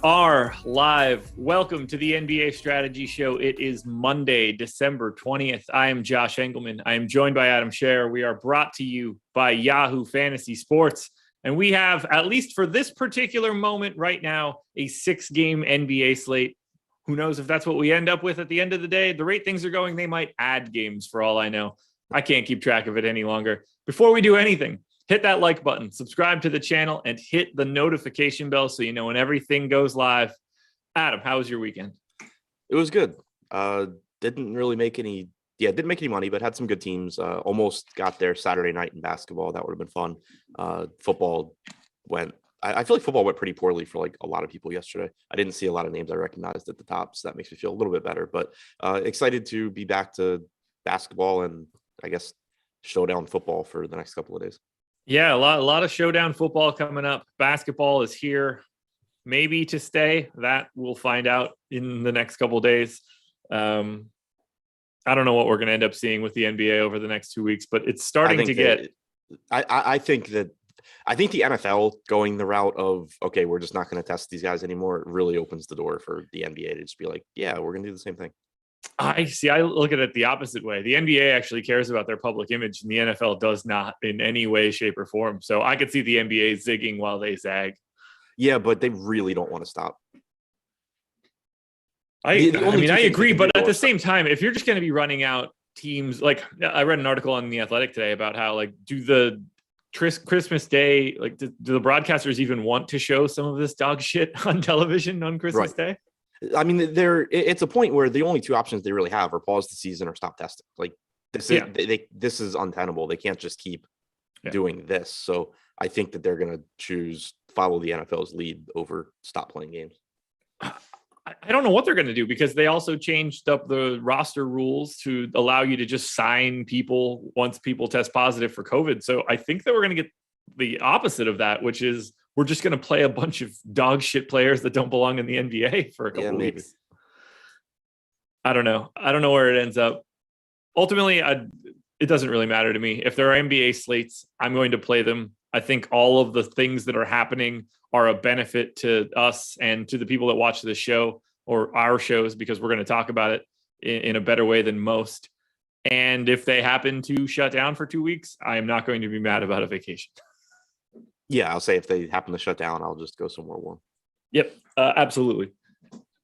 are live. Welcome to the NBA Strategy Show. It is Monday, December 20th. I am Josh Engelman. I am joined by Adam Scherer. We are brought to you by Yahoo Fantasy Sports. And we have, at least for this particular moment right now, a 6-game NBA slate. Who knows if that's what we end up with at the end of the day? The rate things are going, they might add games for all I know. I can't keep track of it any longer. Before we do anything, hit that like button, subscribe to the channel, and hit the notification bell so you know when everything goes live. Adam, how was your weekend? It was good. Didn't make any money, but had some good teams. Almost got there Saturday night in basketball. That would have been fun. Football went, I feel like football went pretty poorly for like a lot of people yesterday. I didn't see a lot of names I recognized at the top, so that makes me feel a little bit better, but excited to be back to basketball and I guess showdown football for the next couple of days. Yeah, a lot of showdown football coming up. Basketball is here, maybe to stay. That we'll find out in the next couple of days. I don't know what we're going to end up seeing with the NBA over the next 2 weeks, but it's starting to get. I think the NFL going the route of, okay, we're just not going to test these guys anymore, it really opens the door for the NBA to just be like, yeah, we're going to do the same thing. I look at it the opposite way. The NBA actually cares about their public image, and the NFL does not in any way, shape, or form. So I could see the NBA zigging while they zag. Yeah, but they really don't want to stop. I agree, but at the same time, if you're just going to be running out teams, like I read an article on The Athletic today about how, like, do the Christmas Day, like, do the broadcasters even want to show some of this dog shit on television on Christmas Day? I mean, it's a point where the only two options they really have are pause the season or stop testing. Like this is untenable. They can't just keep doing this. So I think that they're going to follow the NFL's lead over stop playing games. I don't know what they're going to do because they also changed up the roster rules to allow you to just sign people once people test positive for COVID. So I think that we're going to get the opposite of that, which is we're just going to play a bunch of dog shit players that don't belong in the NBA for a couple of weeks. I don't know. I don't know where it ends up. Ultimately, it doesn't really matter to me. If there are NBA slates, I'm going to play them. I think all of the things that are happening are a benefit to us and to the people that watch this show or our shows, because we're going to talk about it in a better way than most. And if they happen to shut down for 2 weeks, I am not going to be mad about a vacation. Yeah, I'll say if they happen to shut down, I'll just go somewhere warm. Yep, absolutely.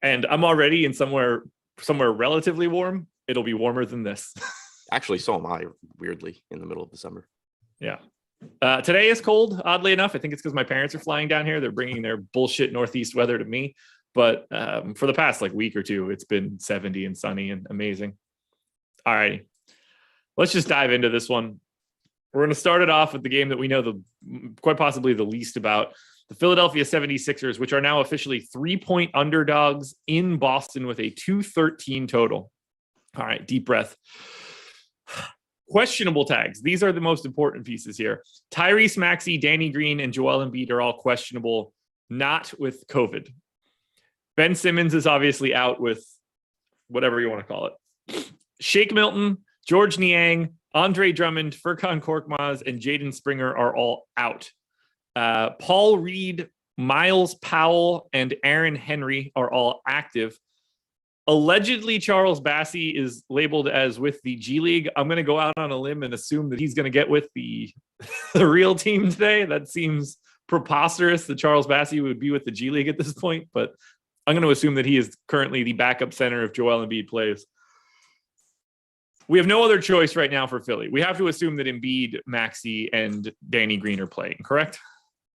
And I'm already in somewhere relatively warm. It'll be warmer than this. Actually, so am I, weirdly, in the middle of December. Yeah. Today is cold, oddly enough. I think it's because my parents are flying down here. They're bringing their bullshit Northeast weather to me. But for the past week or two, it's been 70 and sunny and amazing. All righty. Let's just dive into this one. We're going to start it off with the game that we know quite possibly the least about. The Philadelphia 76ers, which are now officially 3-point underdogs in Boston with a 213 total. All right, deep breath. Questionable tags. These are the most important pieces here. Tyrese Maxey, Danny Green, and Joel Embiid are all questionable, not with COVID. Ben Simmons is obviously out with whatever you want to call it. Shake Milton, George Niang, Andre Drummond, Furkan Korkmaz, and Jaden Springer are all out. Paul Reed, Miles Powell, and Aaron Henry are all active. Allegedly, Charles Bassey is labeled as with the G League. I'm going to go out on a limb and assume that he's going to get with the real team today. That seems preposterous that Charles Bassey would be with the G League at this point, but I'm going to assume that he is currently the backup center if Joel Embiid plays. We have no other choice right now for Philly. We have to assume that Embiid, Maxey, and Danny Green are playing, correct?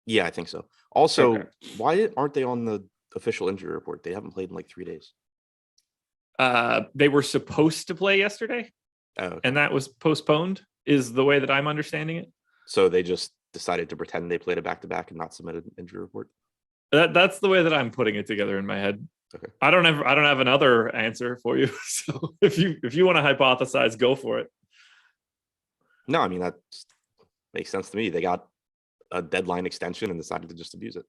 Yeah, I think so. Also, okay. Why aren't they on the official injury report? They haven't played in like 3 days. They were supposed to play yesterday, and that was postponed, is the way that I'm understanding it. So they just decided to pretend they played a back-to-back and not submit an injury report? That's the way that I'm putting it together in my head. Okay. I don't have another answer for you. So if you want to hypothesize, go for it. No, I mean, that makes sense to me. They got a deadline extension and decided to just abuse it.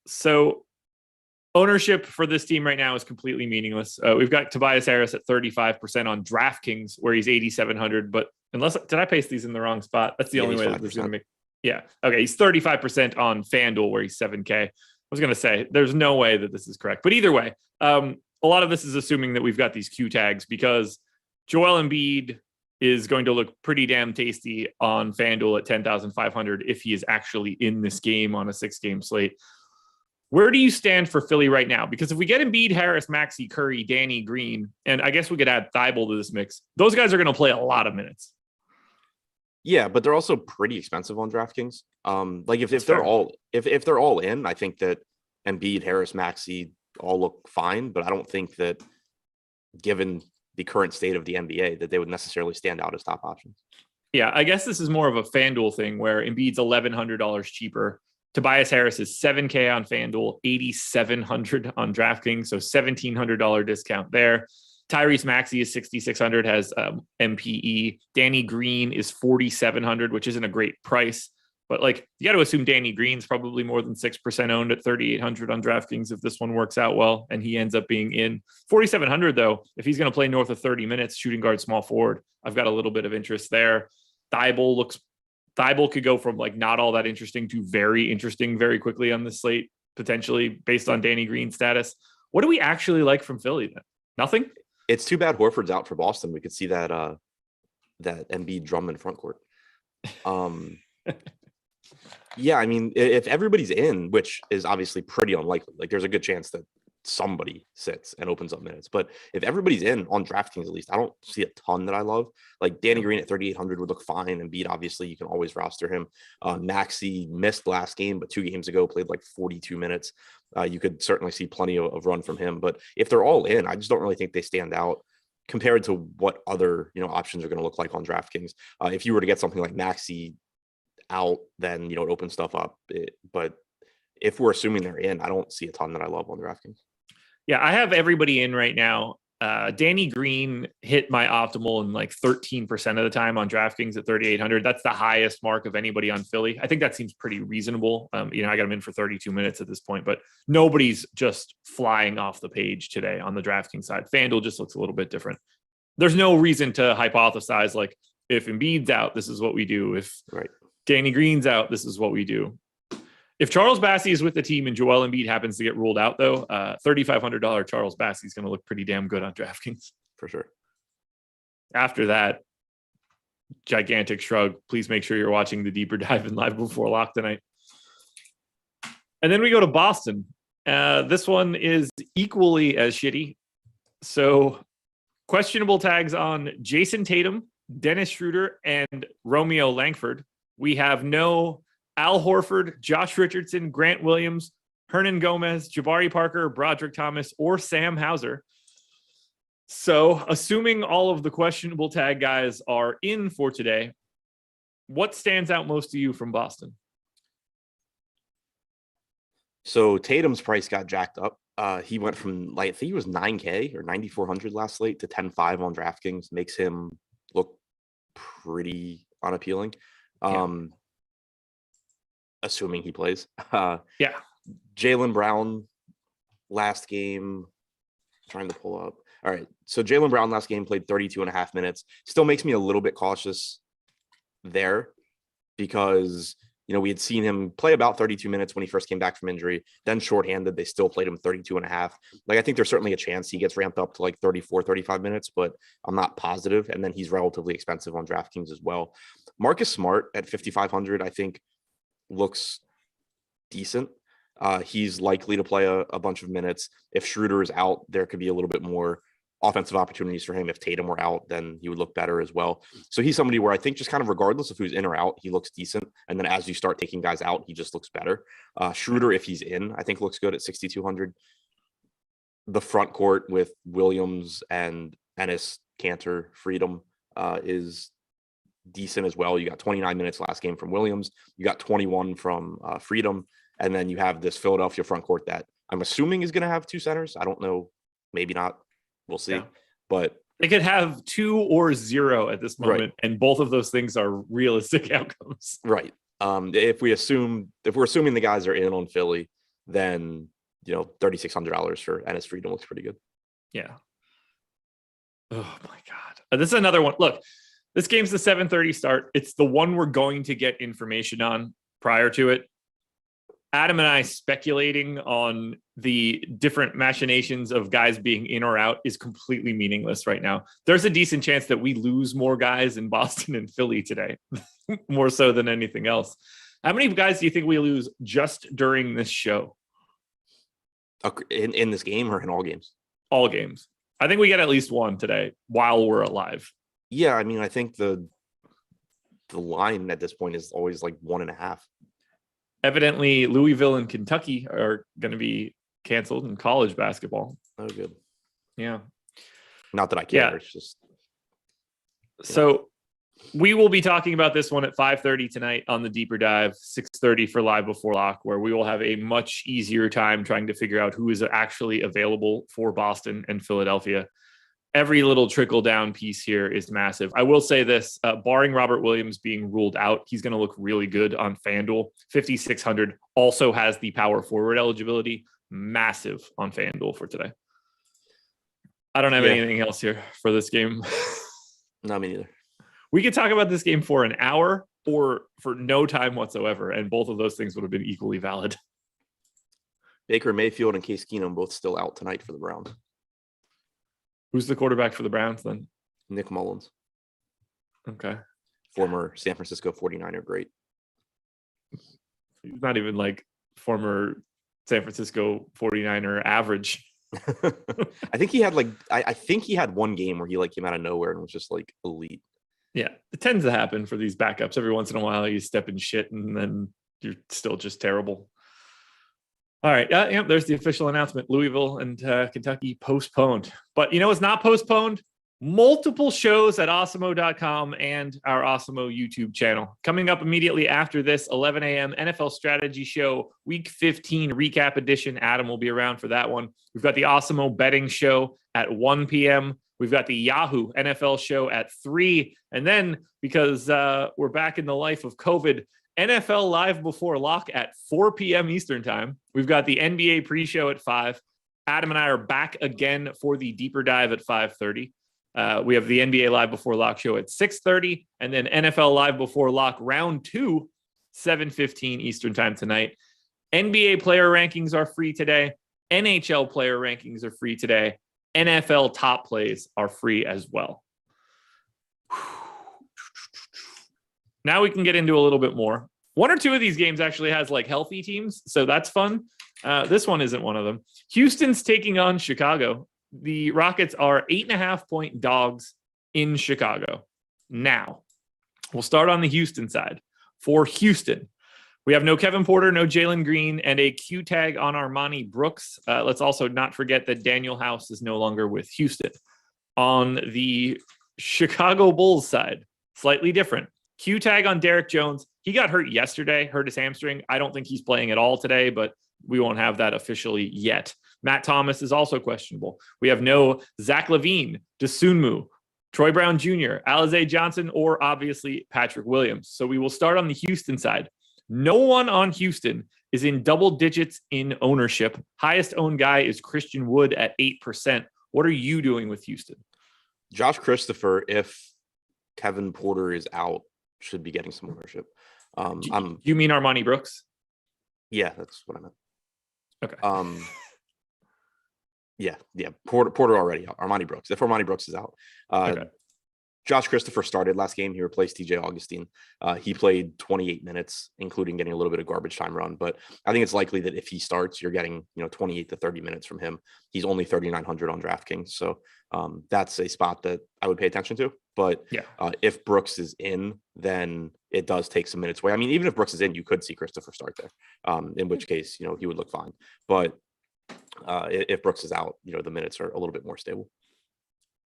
So ownership for this team right now is completely meaningless. We've got Tobias Harris at 35% on DraftKings, where he's 8,700. But did I paste these in the wrong spot? That's the only way that this is going to make. Yeah. Okay. He's 35% on FanDuel, where he's 7K. was going to say, there's no way that this is correct. But either way, a lot of this is assuming that we've got these Q tags because Joel Embiid is going to look pretty damn tasty on FanDuel at 10,500 if he is actually in this game on a 6-game slate. Where do you stand for Philly right now? Because if we get Embiid, Harris, Maxey, Curry, Danny Green, and I guess we could add Thibault to this mix, those guys are going to play a lot of minutes. Yeah, but they're also pretty expensive on DraftKings. Like if they're fair. all if they're all in, I think that Embiid, Harris, Maxey all look fine. But I don't think that, given the current state of the NBA, that they would necessarily stand out as top options. Yeah, I guess this is more of a FanDuel thing where Embiid's $1,100 cheaper. Tobias Harris is $7K on FanDuel, $8,700 on DraftKings, so $1,700 discount there. Tyrese Maxey is $6,600, has MPE. Danny Green is $4,700, which isn't a great price, but like you got to assume Danny Green's probably more than 6% owned at $3,800 on DraftKings if this one works out well and he ends up being in. $4,700 though, if he's going to play north of 30 minutes, shooting guard, small forward, I've got a little bit of interest there. Thibault could go from like not all that interesting to very interesting very quickly on the slate, potentially based on Danny Green's status. What do we actually like from Philly then? Nothing? It's too bad Horford's out for Boston. We could see that that Embiid Drummond front court. Yeah, I mean, if everybody's in, which is obviously pretty unlikely, like there's a good chance that somebody sits and opens up minutes. But if everybody's in on DraftKings, at least, I don't see a ton that I love. Like Danny Green at 3,800 would look fine. And Embiid, obviously, you can always roster him. Maxey missed last game, but 2 games ago played like 42 minutes. You could certainly see plenty of run from him. But if they're all in, I just don't really think they stand out compared to what other options are going to look like on DraftKings. If you were to get something like Maxey out, then it opens stuff up. But if we're assuming they're in, I don't see a ton that I love on DraftKings. Yeah, I have everybody in right now. Danny Green hit my optimal in like 13% of the time on DraftKings at 3,800. That's the highest mark of anybody on Philly. I think that seems pretty reasonable. I got him in for 32 minutes at this point, but nobody's just flying off the page today on the DraftKings side. FanDuel just looks a little bit different. There's no reason to hypothesize like if Embiid's out, this is what we do. If Danny Green's out, this is what we do. If Charles Bassey is with the team and Joel Embiid happens to get ruled out, though, $3,500 Charles Bassey is going to look pretty damn good on DraftKings. For sure. After that, gigantic shrug. Please make sure you're watching the Deeper Dive in Live Before Lock tonight. And then we go to Boston. This one is equally as shitty. So questionable tags on Jason Tatum, Dennis Schroeder, and Romeo Langford. We have no Al Horford, Josh Richardson, Grant Williams, Hernan Gomez, Jabari Parker, Broderick Thomas, or Sam Hauser. So assuming all of the questionable tag guys are in for today, what stands out most to you from Boston? So Tatum's price got jacked up. He went from I think he was 9K or 9,400 last slate to 10.5 on DraftKings. Makes him look pretty unappealing. Assuming he plays. Jaylen Brown last game, trying to pull up. All right. So Jaylen Brown last game played 32.5 minutes. Still makes me a little bit cautious there because, we had seen him play about 32 minutes when he first came back from injury, then shorthanded. They still played him 32.5. Like, I think there's certainly a chance he gets ramped up to like 34, 35 minutes, but I'm not positive. And then he's relatively expensive on DraftKings as well. Marcus Smart at 5,500, I think, looks decent. He's likely to play a bunch of minutes. If Schroeder is out, there could be a little bit more offensive opportunities for him. If Tatum were out, then he would look better as well. So he's somebody where I think just kind of regardless of who's in or out, he looks decent. And then as you start taking guys out, he just looks better. Schroeder, if he's in, I think looks good at 6,200. The front court with Williams and Ennis, Cantor, Freedom is decent as well. You got 29 minutes last game from Williams. You got 21 from Freedom. And then you have this Philadelphia front court that I'm assuming is going to have 2 centers. I don't know. Maybe not. We'll see. Yeah. But they could have 2 or 0 at this moment. And both of those things are realistic outcomes. Right. If we're assuming the guys are in on Philly, then, $3,600 for Ennis Freedom looks pretty good. Yeah. Oh my God. This is another one. Look, this game's the 7:30 start. It's the one we're going to get information on prior to it. Adam and I speculating on the different machinations of guys being in or out is completely meaningless right now. There's a decent chance that we lose more guys in Boston and Philly today, more so than anything else. How many guys do you think we lose just during this show? In this game or in all games? All games. I think we get at least one today while we're alive. Yeah, I mean, I think the line at this point is always like 1.5. Evidently, Louisville and Kentucky are going to be canceled in college basketball. Oh, good. Yeah. Not that I care. Yeah. It's just. So we will be talking about this one at 5:30 tonight on the Deeper Dive, 6:30 for Live Before Lock, where we will have a much easier time trying to figure out who is actually available for Boston and Philadelphia. Every little trickle down piece here is massive. I will say this, barring Robert Williams being ruled out, he's going to look really good on FanDuel. 5,600 also has the power forward eligibility. Massive on FanDuel for today. I don't have anything else here for this game. Not me either. We could talk about this game for an hour or for no time whatsoever, and both of those things would have been equally valid. Baker Mayfield and Case Keenum both still out tonight for the Browns. Who's the quarterback for the Browns then? Nick Mullins. Okay. Former San Francisco 49er great. He's not even like former San Francisco 49er average. I think he had I think he had one game where he came out of nowhere and was just elite. Yeah, it tends to happen for these backups. Every once in a while, you step in shit and then you're still just terrible. All right. There's the official announcement. Louisville and Kentucky postponed. But you know what's not postponed? Multiple shows at Awesemo.com and our Awesemo YouTube channel. Coming up immediately after this, 11 a.m. NFL Strategy Show, Week 15 Recap Edition. Adam will be around for that one. We've got the Awesemo Betting Show at 1 p.m. We've got the Yahoo NFL Show at 3. And then, because we're back in the life of COVID, NFL Live Before Lock at 4 p.m. Eastern Time. We've got the NBA pre-show at 5. Adam and I are back again for the Deeper Dive at 5:30. We have the NBA Live Before Lock show at 6:30, and then NFL Live Before Lock round 2, 7:15 Eastern Time tonight. NBA player rankings are free today. NHL player rankings are free today. NFL top plays are free as well. Now we can get into a little bit more. One or two of these games actually has healthy teams, so that's fun. This one isn't one of them. Houston's taking on Chicago. The Rockets are 8.5-point dogs in Chicago. Now, we'll start on the Houston side. For Houston, we have no Kevin Porter, no Jalen Green, and a Q tag on Armani Brooks. Let's also not forget that Daniel House is no longer with Houston. On the Chicago Bulls side, slightly different. Q tag on Derek Jones. He got hurt yesterday, hurt his hamstring. I don't think he's playing at all today, but we won't have that officially yet. Matt Thomas is also questionable. We have no Zach LaVine, Dosunmu, Troy Brown Jr., Alize Johnson, or obviously Patrick Williams. So we will start on the Houston side. No one on Houston is in double digits in ownership. Highest owned guy is Christian Wood at 8%. What are you doing with Houston? Josh Christopher, if Kevin Porter is out, should be getting some ownership. You mean Armani Brooks? Yeah, that's what I meant. Okay. Yeah. Porter already out. Armani Brooks. If Armani Brooks is out, Okay. Josh Christopher started last game. He replaced TJ Augustine. He played 28 minutes, including getting a little bit of garbage time run. But I think it's likely that if he starts, you're getting 28 to 30 minutes from him. He's only 3,900 on DraftKings, so that's a spot that I would pay attention to. But if Brooks is in, then it does take some minutes away. I mean, even if Brooks is in, you could see Christopher start there. In which case, he would look fine. But if Brooks is out, the minutes are a little bit more stable.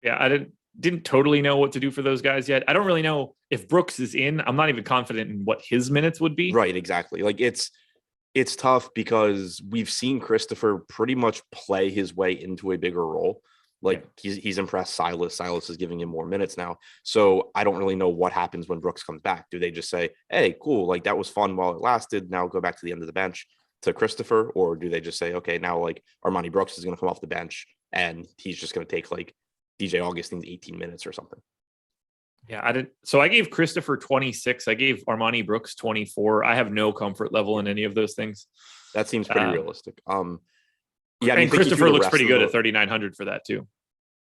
Yeah, I didn't totally know what to do for those guys yet. I don't really know if Brooks is in. I'm not even confident in what his minutes would be. Right, exactly. It's tough because we've seen Christopher pretty much play his way into a bigger role. He's impressed Silas. Silas is giving him more minutes now. So I don't really know what happens when Brooks comes back. Do they just say, hey, cool, that was fun while it lasted. Now go back to the end of the bench to Christopher? Or do they just say, okay, now Armani Brooks is going to come off the bench and he's just going to take DJ Augustine's 18 minutes or something? Yeah, I didn't. So I gave Christopher 26. I gave Armani Brooks 24. I have no comfort level in any of those things. That seems pretty realistic. Yeah, I mean, And Christopher looks pretty good at 3,900 for that too.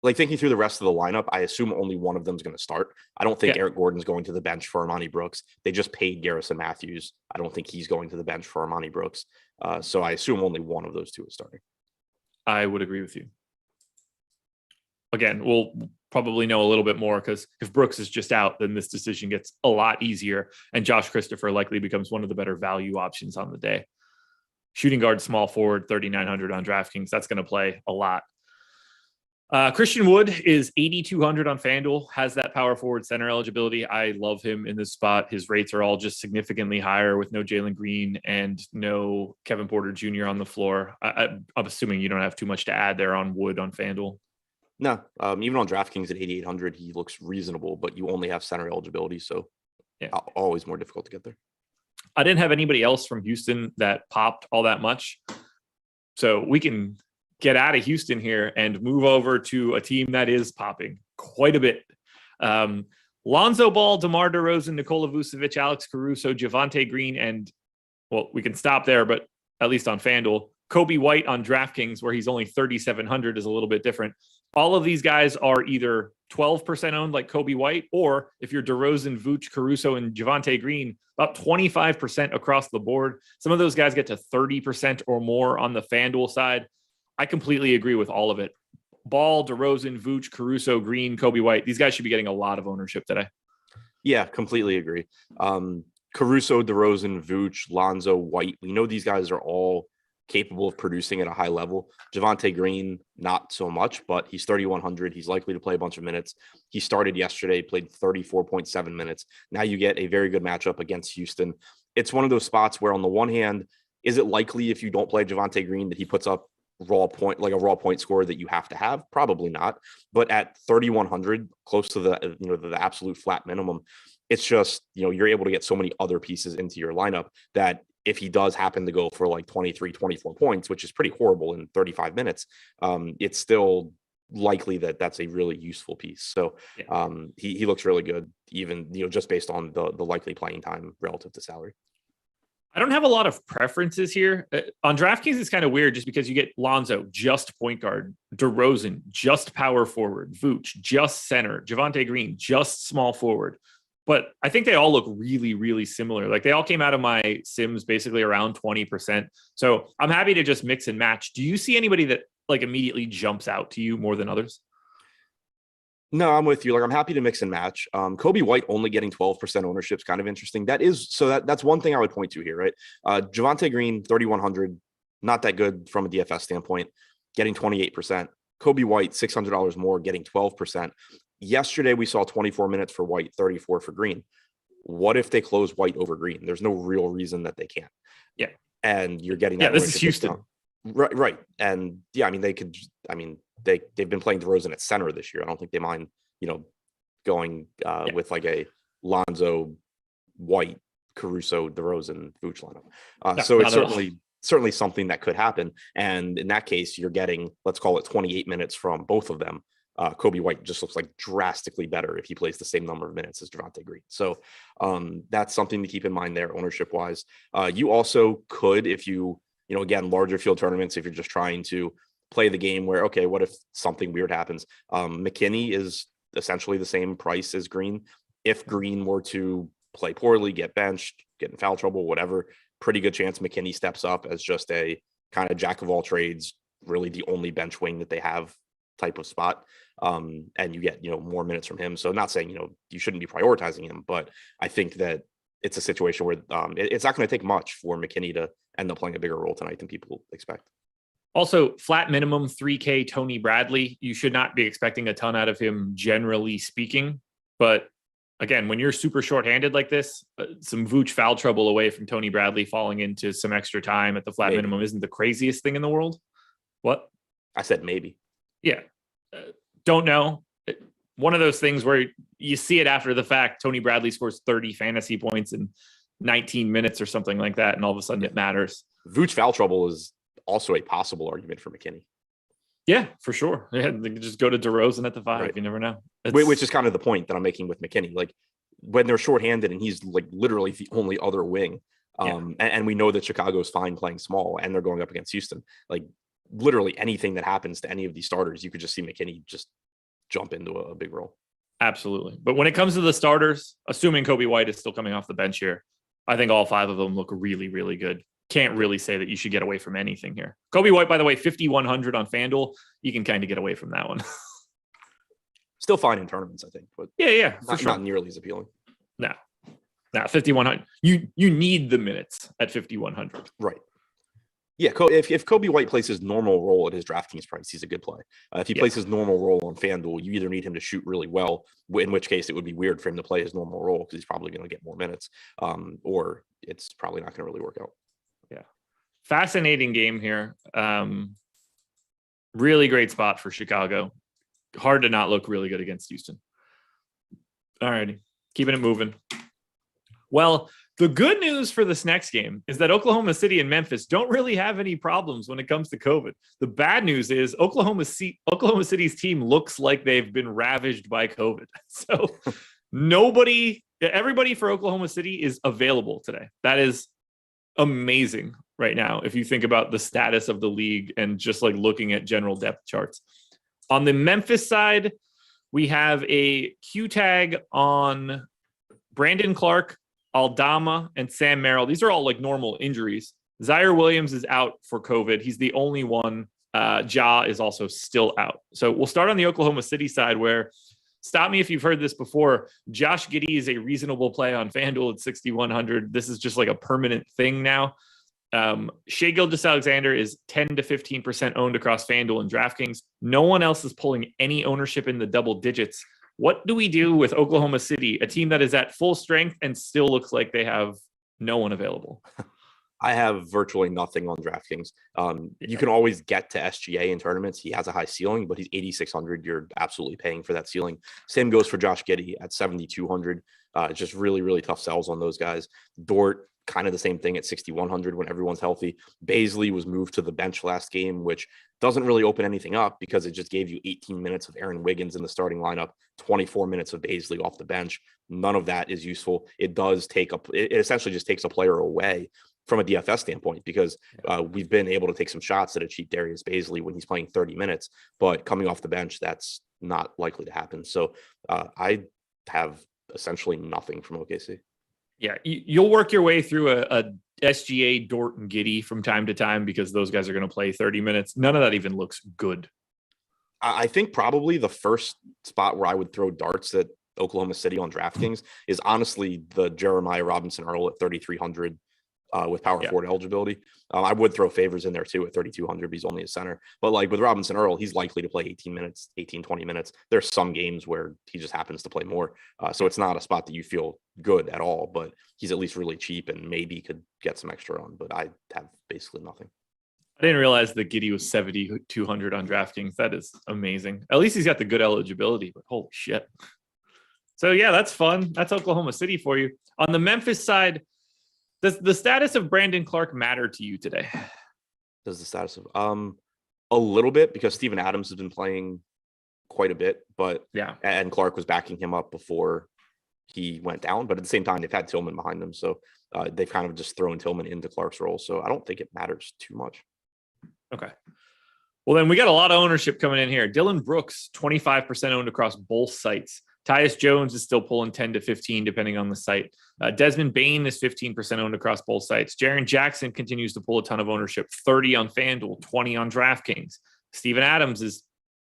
Like thinking through the rest of the lineup, I assume only one of them is going to start. I don't think Yeah. Eric Gordon's going to the bench for Armani Brooks. They just paid Garrison Matthews. I don't think he's going to the bench for Armani Brooks. So I assume only one of those two is starting. I would agree with you. Again, we'll probably know a little bit more because if Brooks is just out, then this decision gets a lot easier. And Josh Christopher likely becomes one of the better value options on the day. Shooting guard, small forward, 3,900 on DraftKings. That's going to play a lot. Christian Wood is 8,200 on FanDuel, has that power forward center eligibility. I love him in this spot. His rates are all just significantly higher with no Jalen Green and no Kevin Porter Jr. on the floor. I'm assuming you don't have too much to add there on Wood on FanDuel. No, even on DraftKings at 8,800, he looks reasonable, but you only have center eligibility. So yeah, always more difficult to get there. I didn't have anybody else from Houston that popped all that much. So we can get out of Houston here and move over to a team that is popping quite a bit. Lonzo Ball, DeMar DeRozan, Nikola Vucevic, Alex Caruso, Javonte Green, and, well, we can stop there, but at least on FanDuel, Kobe White on DraftKings, where he's only 3,700, is a little bit different. All of these guys are either 12% owned like Kobe White, or if you're DeRozan, Vooch, Caruso, and Javonte Green, about 25% across the board. Some of those guys get to 30% or more on the FanDuel side. I completely agree with all of it. Ball, DeRozan, Vooch, Caruso, Green, Kobe White. These guys should be getting a lot of ownership today. Yeah, completely agree. Caruso, DeRozan, Vooch, Lonzo, White. We know these guys are all capable of producing at a high level. Javonte Green, not so much, but he's 3,100. He's likely to play a bunch of minutes. He started yesterday, played 34.7 minutes. Now you get a very good matchup against Houston. It's one of those spots where, on the one hand, is it likely if you don't play Javonte Green that he puts up a raw point score that you have to have? Probably not. But at 3,100, close to the absolute flat minimum, it's just, you're able to get so many other pieces into your lineup that if he does happen to go for like 23, 24 points, which is pretty horrible in 35 minutes, it's still likely that that's a really useful piece. So he looks really good, even, just based on the likely playing time relative to salary. I don't have a lot of preferences here. On DraftKings, it's kind of weird just because you get Lonzo, just point guard, DeRozan, just power forward, Vooch, just center, Javonte Green, just small forward. But I think they all look really, really similar. Like, they all came out of my Sims basically around 20%. So I'm happy to just mix and match. Do you see anybody that like immediately jumps out to you more than others? No, I'm with you. Like, I'm happy to mix and match. Kobe White only getting 12% ownership is kind of interesting. That's one thing I would point to here, right? Javonte Green, 3,100, not that good from a DFS standpoint, getting 28%. Kobe White, $600 more, getting 12%. Yesterday, we saw 24 minutes for White, 34 for Green. What if they close White over Green? There's no real reason that they can't. Yeah. And you're getting that. Yeah, this is Houston. Right. And yeah, I mean, they've been playing DeRozan at center this year. I don't think they mind, going with like a Lonzo, White, Caruso, DeRozan, Vooch lineup. So it's certainly something that could happen. And in that case, you're getting, let's call it 28 minutes from both of them. Kobe White just looks like drastically better if he plays the same number of minutes as Javonte Green. So that's something to keep in mind there, ownership wise. You also could, if you, again, larger field tournaments, if you're just trying to play the game where, okay, what if something weird happens? McKinney is essentially the same price as Green. If Green were to play poorly, get benched, get in foul trouble, whatever, pretty good chance McKinney steps up as just a kind of jack of all trades, really the only bench wing that they have type of spot. And you get, more minutes from him. So I'm not saying, you shouldn't be prioritizing him, but I think that it's a situation where it's not going to take much for McKinney to end up playing a bigger role tonight than people expect. Also, flat minimum 3K Tony Bradley. You should not be expecting a ton out of him, generally speaking. But again, when you're super shorthanded like this, some Vooch foul trouble away from Tony Bradley falling into some extra time at the flat minimum isn't the craziest thing in the world. What? I said maybe. Yeah. Don't know. One of those things where you see it after the fact. Tony Bradley scores 30 fantasy points in 19 minutes or something like that, and all of a sudden it matters. Vooch foul trouble is also a possible argument for McKinney. Yeah, for sure. Yeah, they can just go to DeRozan at the 5. Right. You never know. Which is kind of the point that I'm making with McKinney. Like when they're shorthanded and he's like literally the only other wing. And we know that Chicago's fine playing small and they're going up against Houston. Like literally anything that happens to any of these starters, you could just see McKinney just jump into a big role. Absolutely. But when it comes to the starters, assuming Kobe White is still coming off the bench here, I think all 5 of them look really, really good. Can't really say that you should get away from anything here. Kobe White, by the way, 5,100 on FanDuel. You can kind of get away from that one. Still fine in tournaments, I think, but yeah, not nearly as appealing. No, 5,100. You need the minutes at 5,100. Right. Yeah, if Kobe White plays his normal role at his DraftKings price, he's a good play. If he plays his normal role on FanDuel, you either need him to shoot really well, in which case it would be weird for him to play his normal role because he's probably going to get more minutes, or it's probably not going to really work out. Yeah. Fascinating game here. Really great spot for Chicago. Hard to not look really good against Houston. All righty. Keeping it moving. Well, the good news for this next game is that Oklahoma City and Memphis don't really have any problems when it comes to COVID. The bad news is Oklahoma City's team looks like they've been ravaged by COVID. So everybody for Oklahoma City is available today. That is amazing right now if you think about the status of the league and just like looking at general depth charts. On the Memphis side, we have a Q tag on Brandon Clark, Aldama, and Sam Merrill. These are all like normal injuries. Zaire Williams is out for COVID. He's the only one. Ja is also still out. So we'll start on the Oklahoma City side where, stop me if you've heard this before, Josh Giddey is a reasonable play on FanDuel at 6,100. This is just like a permanent thing now. Shai Gilgeous-Alexander is 10 to 15% owned across FanDuel and DraftKings. No one else is pulling any ownership in the double digits. What do we do with Oklahoma City, a team that is at full strength and still looks like they have no one available? I have virtually nothing on DraftKings. You can always get to SGA in tournaments. He has a high ceiling, but he's 8,600. You're absolutely paying for that ceiling. Same goes for Josh Giddey at 7,200. It's just really, really tough sells on those guys. Dort, kind of the same thing at 6,100 when everyone's healthy. Baisley was moved to the bench last game, which doesn't really open anything up because it just gave you 18 minutes of Aaron Wiggins in the starting lineup, 24 minutes of Baisley off the bench. None of that is useful. It essentially just takes a player away from a DFS standpoint because we've been able to take some shots at a cheap Darius Baisley when he's playing 30 minutes, but coming off the bench, that's not likely to happen. So I have essentially nothing from OKC. Yeah, you'll work your way through a SGA, Dort, and Giddey from time to time because those guys are going to play 30 minutes. None of that even looks good. I think probably the first spot where I would throw darts at Oklahoma City on DraftKings is honestly the Jeremiah Robinson Earl at 3,300 with power forward eligibility. I would throw Favors in there too at 3,200. He's only a center. But like with Robinson Earl, he's likely to play 20 minutes. There's some games where he just happens to play more. So it's not a spot that you feel good at all, but he's at least really cheap and maybe could get some extra on. But I have basically nothing. I didn't realize that Giddey was 7,200 on DraftKings. That is amazing. At least he's got the good eligibility, but holy shit. So yeah, that's fun. That's Oklahoma City for you. On the Memphis side, does the status of Brandon Clark matter to you today? Does the status of a little bit because Steven Adams has been playing quite a bit, but and Clark was backing him up before he went down. But at the same time, they've had Tillman behind them, so they've kind of just thrown Tillman into Clark's role. So I don't think it matters too much. Okay. Well, then we got a lot of ownership coming in here. Dylan Brooks, 25% owned across both sites. Tyus Jones is still pulling 10 to 15, depending on the site. Desmond Bane is 15% owned across both sites. Jaren Jackson continues to pull a ton of ownership, 30 on FanDuel, 20 on DraftKings. Steven Adams is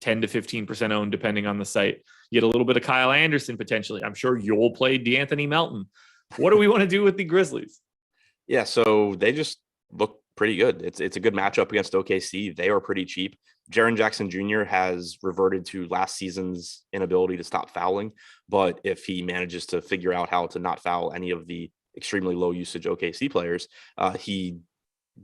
10 to 15% owned, depending on the site. You get a little bit of Kyle Anderson, potentially. I'm sure you'll play DeAnthony Melton. What do we want to do with the Grizzlies? Yeah, so they just look pretty good. It's a good matchup against OKC. They are pretty cheap. Jaren Jackson Jr. has reverted to last season's inability to stop fouling, but if he manages to figure out how to not foul any of the extremely low usage OKC players, he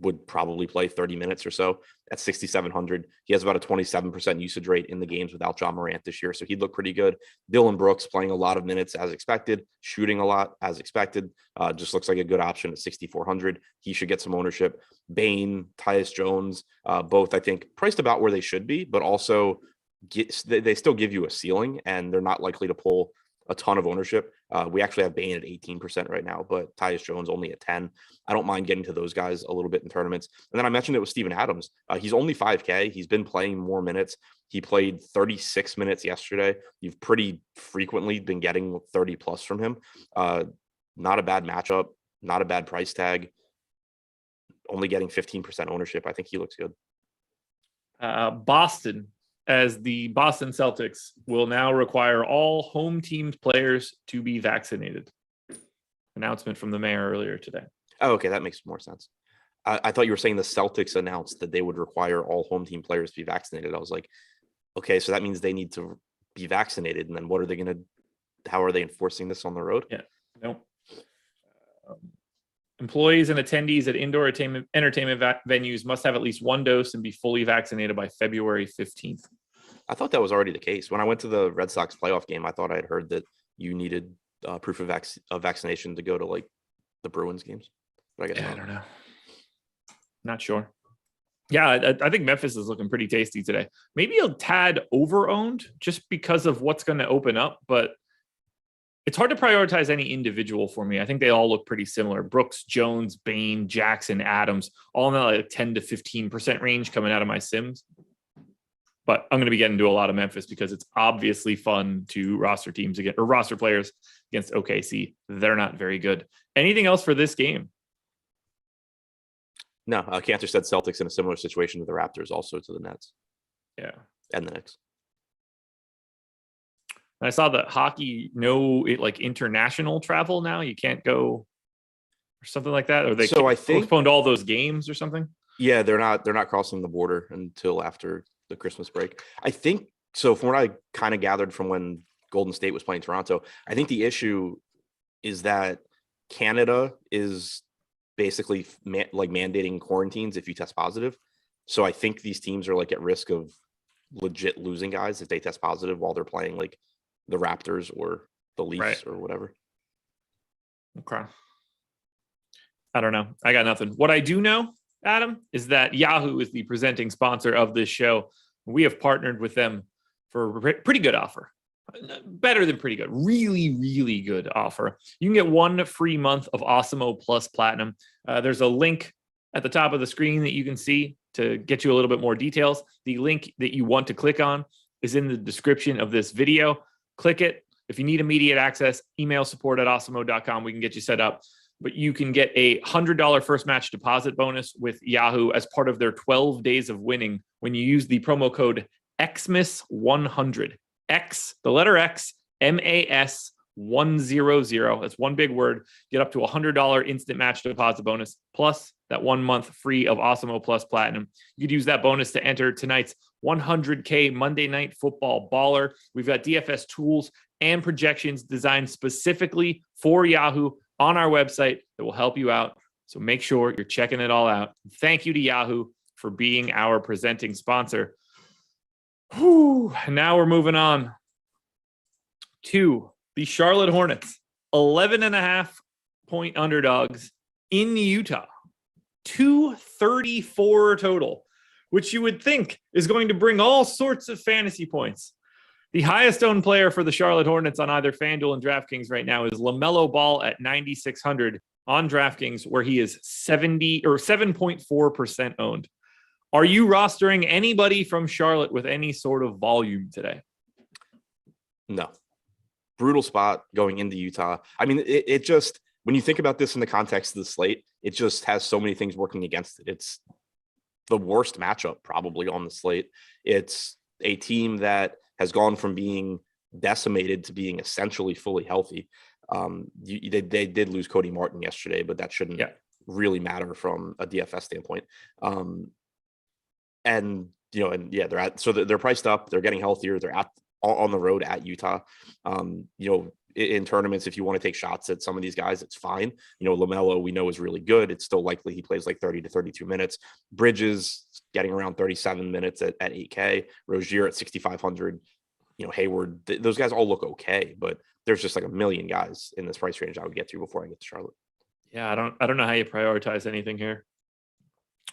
would probably play 30 minutes or so at 6,700. He has about a 27% usage rate in the games without John Morant this year, so he'd look pretty good. Dylan Brooks playing a lot of minutes as expected, shooting a lot as expected. Just looks like a good option at 6,400. He should get some ownership. Bane, Tyus Jones, both I think priced about where they should be, but also they still give you a ceiling, and they're not likely to pull a ton of ownership. We actually have Bane at 18% right now, but Tyus Jones only at 10. I don't mind getting to those guys a little bit in tournaments. And then I mentioned it with Steven Adams. He's only 5K. He's been playing more minutes. He played 36 minutes yesterday. You've pretty frequently been getting 30 plus from him. Not a bad matchup, not a bad price tag. Only getting 15% ownership. I think he looks good. Boston, as the Boston Celtics, will now require all home team players to be vaccinated. Announcement from the mayor earlier today. Oh, okay. That makes more sense. I thought you were saying the Celtics announced that they would require all home team players to be vaccinated. I was like, okay, so that means they need to be vaccinated. And then what are they going to, how are they enforcing this on the road? Yeah, no. Employees and attendees at indoor entertainment venues must have at least one dose and be fully vaccinated by February 15th. I thought that was already the case. When I went to the Red Sox playoff game, I thought I had heard that you needed proof of vaccination to go to like the Bruins games. But I guess I don't know. Not sure. Yeah, I think Memphis is looking pretty tasty today. Maybe a tad over-owned just because of what's going to open up, but it's hard to prioritize any individual for me. I think they all look pretty similar. Brooks, Jones, Bane, Jackson, Adams, all in that like 10 to 15% range coming out of my sims. But I'm going to be getting into a lot of Memphis because it's obviously fun to roster teams again or roster players against OKC. They're not very good. Anything else for this game? No, Cantor said Celtics in a similar situation to the Raptors, also to the Nets. Yeah. And the Knicks. I saw that hockey, like international travel now. You can't go or something like that. Or they I think postponed all those games or something. Yeah, they're not crossing the border until after the Christmas break. I think so. From what I kind of gathered from when Golden State was playing Toronto, I think the issue is that Canada is basically mandating quarantines if you test positive. So I think these teams are like at risk of legit losing guys if they test positive while they're playing like the Raptors or the Leafs or whatever. Okay. I don't know. I got nothing. What I do know, Adam, is that Yahoo is the presenting sponsor of this show. We have partnered with them for a pretty good offer. Better than pretty good. Really, really good offer. You can get 1 free month of Awesemo Plus Platinum. There's a link at the top of the screen that you can see to get you a little bit more details. The link that you want to click on is in the description of this video. Click it. If you need immediate access, email support@awesemo.com. We can get you set up. But you can get a $100 first match deposit bonus with Yahoo as part of their 12 days of winning when you use the promo code XMAS100. X, the letter X, MAS 100. That's one big word. Get up to $100 instant match deposit bonus, plus that 1 month free of Awesemo Plus Platinum. You could use that bonus to enter tonight's 100K Monday Night Football Baller. We've got DFS tools and projections designed specifically for Yahoo on our website that will help you out. So make sure you're checking it all out. Thank you to Yahoo for being our presenting sponsor. Now we're moving on to the Charlotte Hornets, 11.5 point underdogs in Utah, 234 total, which you would think is going to bring all sorts of fantasy points. The highest owned player for the Charlotte Hornets on either FanDuel and DraftKings right now is LaMelo Ball at 9,600 on DraftKings, where he is 7.4% owned. Are you rostering anybody from Charlotte with any sort of volume today? No. Brutal spot going into Utah. I mean, it just, when you think about this in the context of the slate, it just has so many things working against it. It's the worst matchup probably on the slate. It's a team that has gone from being decimated to being essentially fully healthy. They did lose Cody Martin yesterday, but that shouldn't really matter from a DFS standpoint. They're priced up. They're getting healthier. They're on the road at Utah. in tournaments, if you want to take shots at some of these guys, it's fine. LaMelo, we know, is really good. It's still likely he plays like 30 to 32 minutes. Bridges getting around 37 minutes at 8K. Rozier at 6,500. Hayward, those guys all look okay, but there's just like a million guys in this price range I would get to before I get to Charlotte. Yeah, I don't know how you prioritize anything here.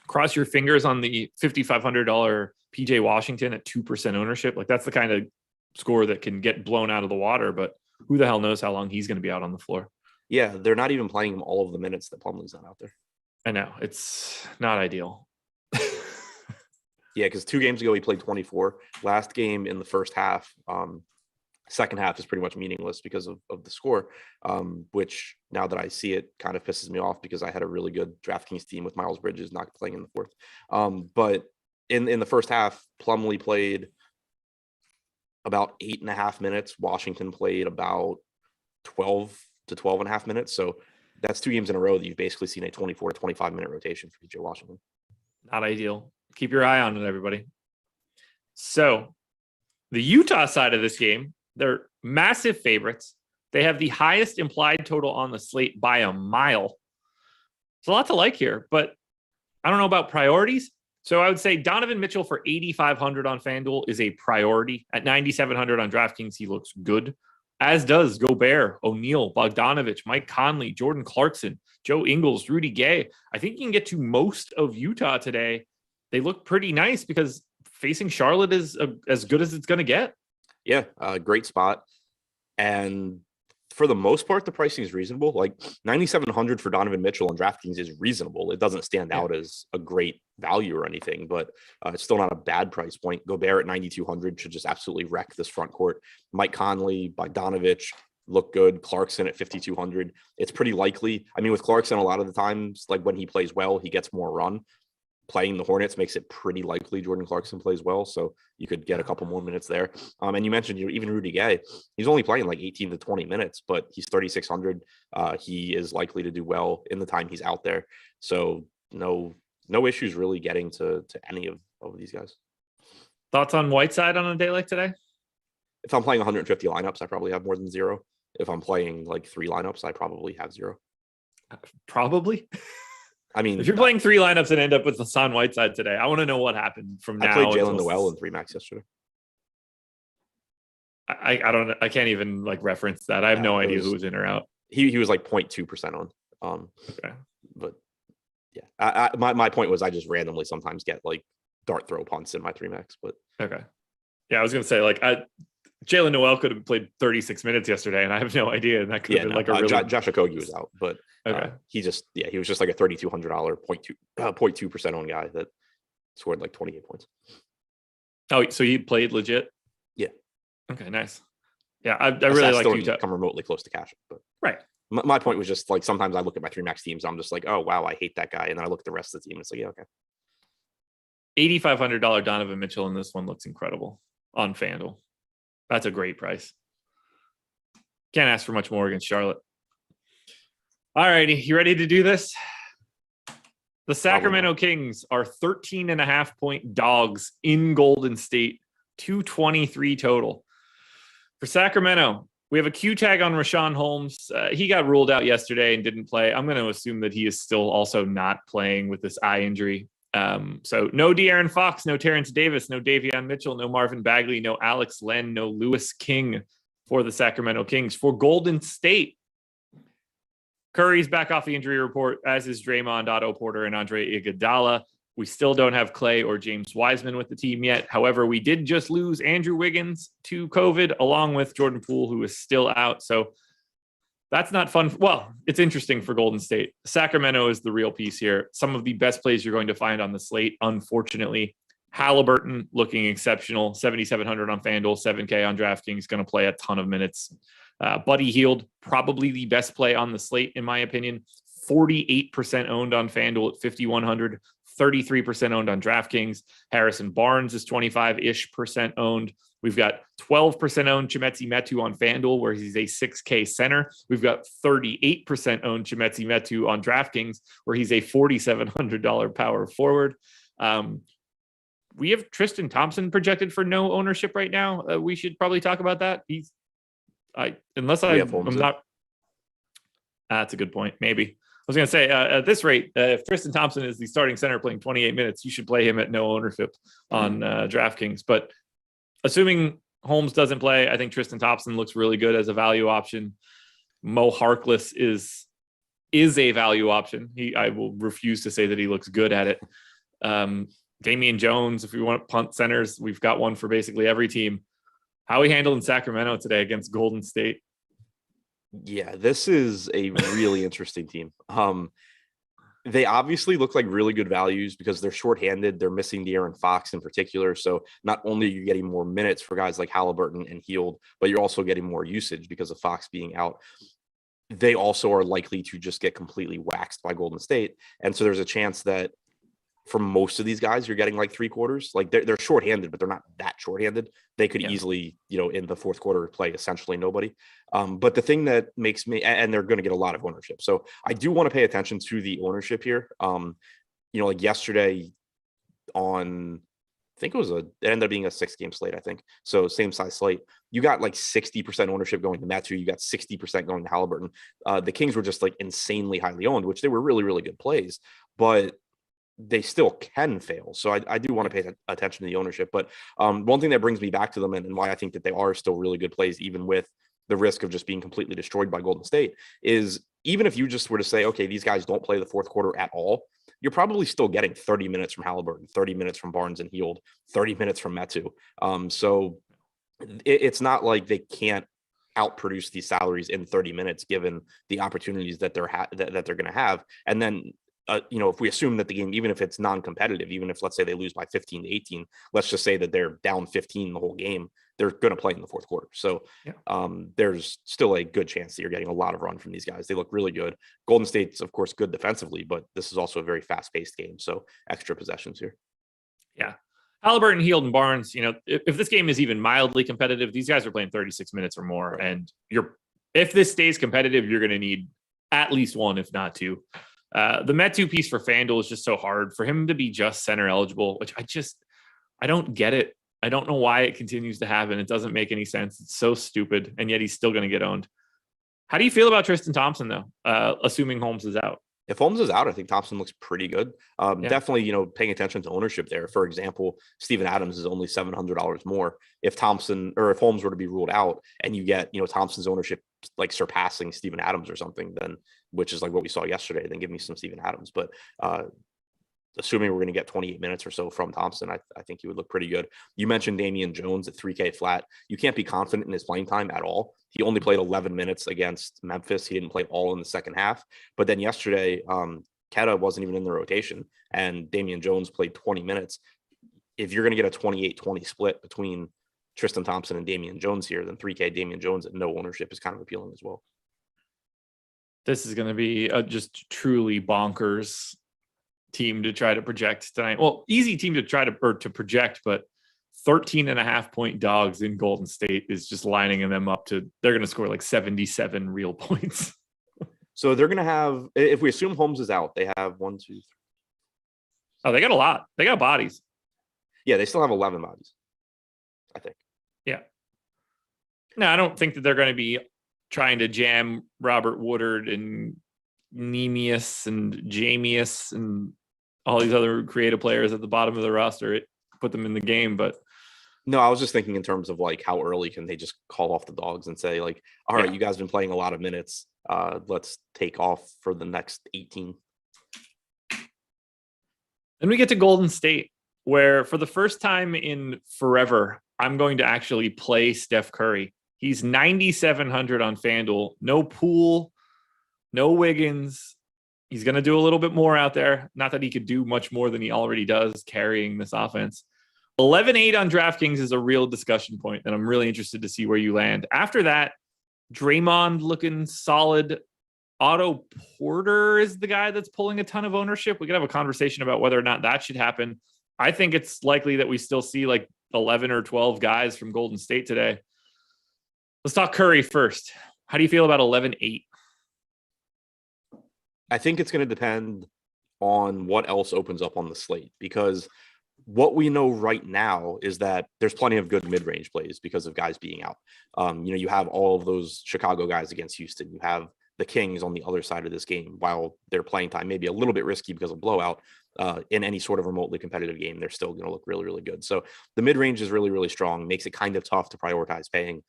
Cross your fingers on the $5,500 PJ Washington at 2% ownership. Like, that's the kind of score that can get blown out of the water, but who the hell knows how long he's going to be out on the floor. Yeah, they're not even playing him all of the minutes that Plumlee's not out there. I know, it's not ideal. Yeah, because 2 games ago he played 24. Last game in the first half, second half is pretty much meaningless because of the score, which now that I see it kind of pisses me off because I had a really good DraftKings team with Miles Bridges not playing in the fourth. But in the first half, Plumlee played about 8.5 minutes. Washington played about 12 to 12.5 minutes. So that's 2 games in a row that you've basically seen a 24 to 25 minute rotation for PJ Washington. Not ideal. Keep your eye on it, everybody. So the Utah side of this game, they're massive favorites. They have the highest implied total on the slate by a mile. It's a lot to like here, but I don't know about priorities. So I would say Donovan Mitchell for 8,500 on FanDuel is a priority. At 9,700 on DraftKings, he looks good, as does Gobert, O'Neal, Bogdanovich, Mike Conley, Jordan Clarkson, Joe Ingles, Rudy Gay. I think you can get to most of Utah today. They look pretty nice because facing Charlotte is as good as it's going to get. Yeah, great spot. And for the most part, the pricing is reasonable. Like 9,700 for Donovan Mitchell on DraftKings is reasonable. It doesn't stand out as a great value or anything, but it's still not a bad price point. Gobert at 9,200 should just absolutely wreck this front court. Mike Conley, Bogdanovich look good. Clarkson at 5,200. It's pretty likely. I mean, with Clarkson, a lot of the times, like when he plays well, he gets more run. Playing the Hornets makes it pretty likely Jordan Clarkson plays well, so you could get a couple more minutes there. And you mentioned even Rudy Gay, he's only playing like 18 to 20 minutes, but he's 3,600. He is likely to do well in the time he's out there. So no issues really getting to any of these guys. Thoughts on Whiteside on a day like today? If I'm playing 150 lineups, I probably have more than 0. If I'm playing like 3 lineups, I probably have 0. Probably. I mean, if you're playing 3 lineups and end up with Hassan Whiteside today, I want to know what happened from now. I played Jalen Noel in 3 max yesterday. I don't. I can't even like reference that. I have no idea who was in or out. He was like 0.2% on. Okay. But yeah, my point was I just randomly sometimes get like dart throw punts in my 3 max. But okay. Yeah, I was gonna say like Jalen Noel could have played 36 minutes yesterday, and I have no idea. And that could have been like a really Josh Okogie was out, but okay. He was just like a $3,200 0.2% on guy that scored like 28 points. Oh, so he played legit? Yeah. Okay, nice. Yeah, I really like Utah. Come remotely close to cash, but right. My point was just like sometimes I look at my 3 max teams, I'm just like, oh wow, I hate that guy, and then I look at the rest of the team, and it's like, yeah, okay. $8,500 Donovan Mitchell in this one looks incredible on FanDuel. That's a great price. Can't ask for much more against Charlotte. All righty, you ready to do this? The Sacramento Kings are 13.5 point dogs in Golden State, 223 total. For Sacramento, we have a Q tag on Rashawn Holmes. He got ruled out yesterday and didn't play. I'm going to assume that he is still also not playing with this eye injury. So no De'Aaron Fox, no Terrence Davis, no Davion Mitchell, no Marvin Bagley, no Alex Len, no Lewis King for the Sacramento Kings. For Golden State, Curry's back off the injury report, as is Draymond, Otto Porter, and Andre Iguodala. We still don't have Clay or James Wiseman with the team yet. However, we did just lose Andrew Wiggins to COVID, along with Jordan Poole, who is still out. So that's not fun. Well, it's interesting for Golden State. Sacramento is the real piece here. Some of the best plays you're going to find on the slate, unfortunately. Halliburton looking exceptional, 7,700 on FanDuel, 7K on DraftKings, going to play a ton of minutes. Buddy Hield, probably the best play on the slate, in my opinion. 48% owned on FanDuel at 5,100, 33% owned on DraftKings. Harrison Barnes is 25-ish% owned. We've got 12% owned Chimezie Metu on FanDuel, where he's a 6K center. We've got 38% owned Chimezie Metu on DraftKings, where he's a $4,700 power forward. We have Tristan Thompson projected for no ownership right now. We should probably talk about that. He's I'm not. That's a good point. Maybe I was going to say at this rate, if Tristan Thompson is the starting center playing 28 minutes, you should play him at no ownership on DraftKings. But assuming Holmes doesn't play, I think Tristan Thompson looks really good as a value option. Mo Harkless is a value option. I will refuse to say that he looks good at it. Damian Jones, if we want punt centers, we've got one for basically every team. How are we handling Sacramento today against Golden State? Yeah, this is a really interesting team. They obviously look like really good values because they're shorthanded. They're missing De'Aaron Fox in particular. So not only are you getting more minutes for guys like Halliburton and Hield, but you're also getting more usage because of Fox being out. They also are likely to just get completely waxed by Golden State. And so there's a chance that for most of these guys, you're getting like 3/4. Like they're shorthanded, but they're not that shorthanded. They could easily, in the fourth quarter play essentially nobody. But the thing that makes me, and they're going to get a lot of ownership. So I do want to pay attention to the ownership here. Like yesterday on, I think it ended up being a 6-game slate, I think. So same size slate. You got like 60% ownership going to Metu. You got 60% going to Halliburton. The Kings were just like insanely highly owned, which they were really, really good plays, but they still can fail. So I do want to pay attention to the ownership. But one thing that brings me back to them and why I think that they are still really good plays, even with the risk of just being completely destroyed by Golden State, is even if you just were to say, okay, these guys don't play the fourth quarter at all, you're probably still getting 30 minutes from Halliburton, 30 minutes from Barnes and Hield, 30 minutes from Metu. So it's not like they can't outproduce these salaries in 30 minutes, given the opportunities that they're going to have. And then if we assume that the game, even if it's non-competitive, even if let's say they lose by 15 to 18, let's just say that they're down 15 the whole game, they're going to play in the fourth quarter. So there's still a good chance that you're getting a lot of run from these guys. They look really good. Golden State's, of course, good defensively, but this is also a very fast-paced game. So extra possessions here. Yeah. Halliburton, Hield, and Barnes, if this game is even mildly competitive, these guys are playing 36 minutes or more. Right. And if this stays competitive, you're going to need at least one, if not two. The Metu piece for FanDuel is just so hard for him to be just center eligible, which I don't get it. I don't know why it continues to happen. It doesn't make any sense. It's so stupid. And yet he's still going to get owned. How do you feel about Tristan Thompson though? Assuming Holmes is out. If Holmes is out, I think Thompson looks pretty good. Definitely, paying attention to ownership there. For example, Steven Adams is only $700 more. If Holmes were to be ruled out and you get, Thompson's ownership like surpassing Steven Adams or something, then which is like what we saw yesterday, then give me some Steven Adams. But assuming we're going to get 28 minutes or so from Thompson, I think he would look pretty good. You mentioned Damian Jones at 3K flat. You can't be confident in his playing time at all. He only played 11 minutes against Memphis. He didn't play all in the second half. But then yesterday, Keta wasn't even in the rotation, and Damian Jones played 20 minutes. If you're going to get a 28-20 split between Tristan Thompson and Damian Jones here, then 3K Damian Jones at no ownership is kind of appealing as well. This is going to be a just truly bonkers team to try to project tonight. Well, easy team to try to project, but 13.5 point dogs in Golden State is just lining them up they're going to score like 77 real points. So they're going to have, if we assume Holmes is out, they have 1, 2, 3. Oh, they got a lot. They got bodies. Yeah, they still have 11 bodies, I think. Yeah. No, I don't think that they're going to be trying to jam Robert Woodard and Nemius and Jamius and all these other creative players at the bottom of the roster. Put them in the game, but no, I was just thinking in terms of like how early can they just call off the dogs and say like, all right, you guys have been playing a lot of minutes. Let's take off for the next 18. Then we get to Golden State, where for the first time in forever, I'm going to actually play Steph Curry. He's 9,700 on FanDuel. No Poole, no Wiggins. He's going to do a little bit more out there. Not that he could do much more than he already does carrying this offense. 11-8 on DraftKings is a real discussion point, and I'm really interested to see where you land. After that, Draymond looking solid. Otto Porter is the guy that's pulling a ton of ownership. We could have a conversation about whether or not that should happen. I think it's likely that we still see like 11 or 12 guys from Golden State today. Let's talk Curry first. How do you feel about 11-8? I think it's going to depend on what else opens up on the slate, because what we know right now is that there's plenty of good mid-range plays because of guys being out. You have all of those Chicago guys against Houston. You have the Kings on the other side of this game. While their playing time may be a little bit risky because of blowout, in any sort of remotely competitive game, they're still going to look really, really good. So the mid-range is really, really strong, makes it kind of tough to prioritize paying,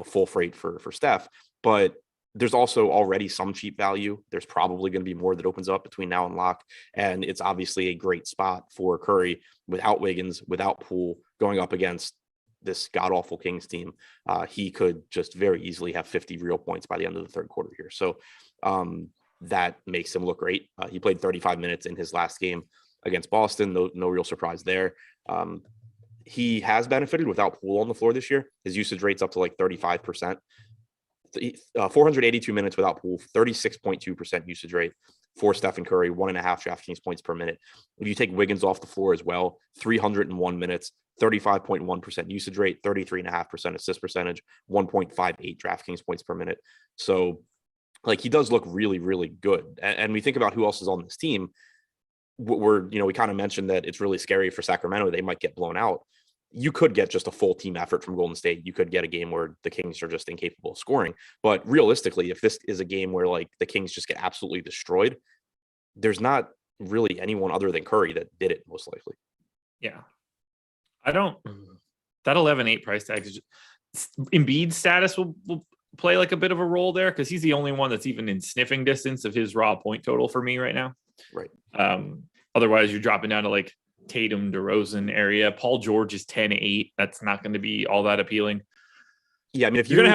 full freight for Steph. But there's also already some cheap value. There's probably going to be more that opens up between now and lock. And it's obviously a great spot for Curry without Wiggins, without Poole, going up against this god-awful Kings team. He could just very easily have 50 real points by the end of the third quarter here. So that makes him look great. He played 35 minutes in his last game against Boston. No real surprise there. He has benefited without Poole on the floor this year. His usage rate's up to like 35%. 482 minutes without Poole, 36.2% usage rate for Stephen Curry, 1.5 DraftKings points per minute. If you take Wiggins off the floor as well, 301 minutes, 35.1% usage rate, 33.5% assist percentage, 1.58 DraftKings points per minute. So like he does look really, really good. And we think about who else is on this team. We kind of mentioned that it's really scary for Sacramento. They might get blown out. You could get just a full team effort from Golden State. You could get a game where the Kings are just incapable of scoring. But realistically, if this is a game where like the Kings just get absolutely destroyed, there's not really anyone other than Curry that did it most likely. Yeah. That 11-8 price tag is Embiid's status will play like a bit of a role there because he's the only one that's even in sniffing distance of his raw point total for me right now. Right. Otherwise, you're dropping down to like Tatum, DeRozan area. Paul George is 10-8. That's not going to be all that appealing. Yeah, I mean, if you're gonna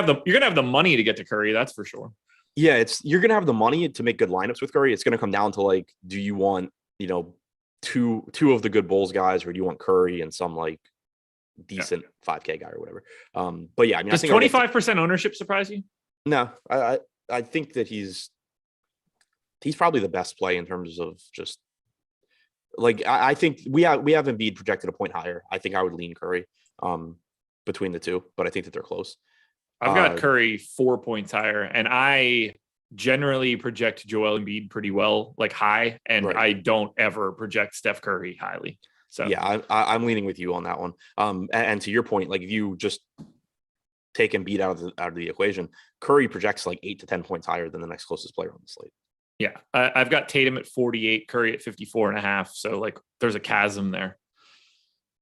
have the money to get to Curry, that's for sure. Yeah, you're gonna have the money to make good lineups with Curry. It's gonna come down to like, do you want two of the good Bulls guys, or do you want Curry and some like decent 5K guy or whatever? But yeah, I mean, does 25% ownership surprise you? No, I think that he's probably the best play in terms of just like I think we have Embiid projected a point higher. I think I would lean Curry between the two, but I think that they're close. I've got Curry 4 points higher, and I generally project Joel Embiid pretty well, like high, and right. I don't ever project Steph Curry highly. So yeah, I'm leaning with you on that one. And to your point, like if you just take Embiid out of the equation, Curry projects like 8 to 10 points higher than the next closest player on the slate. Yeah, I've got Tatum at 48, Curry at 54.5. So like there's a chasm there.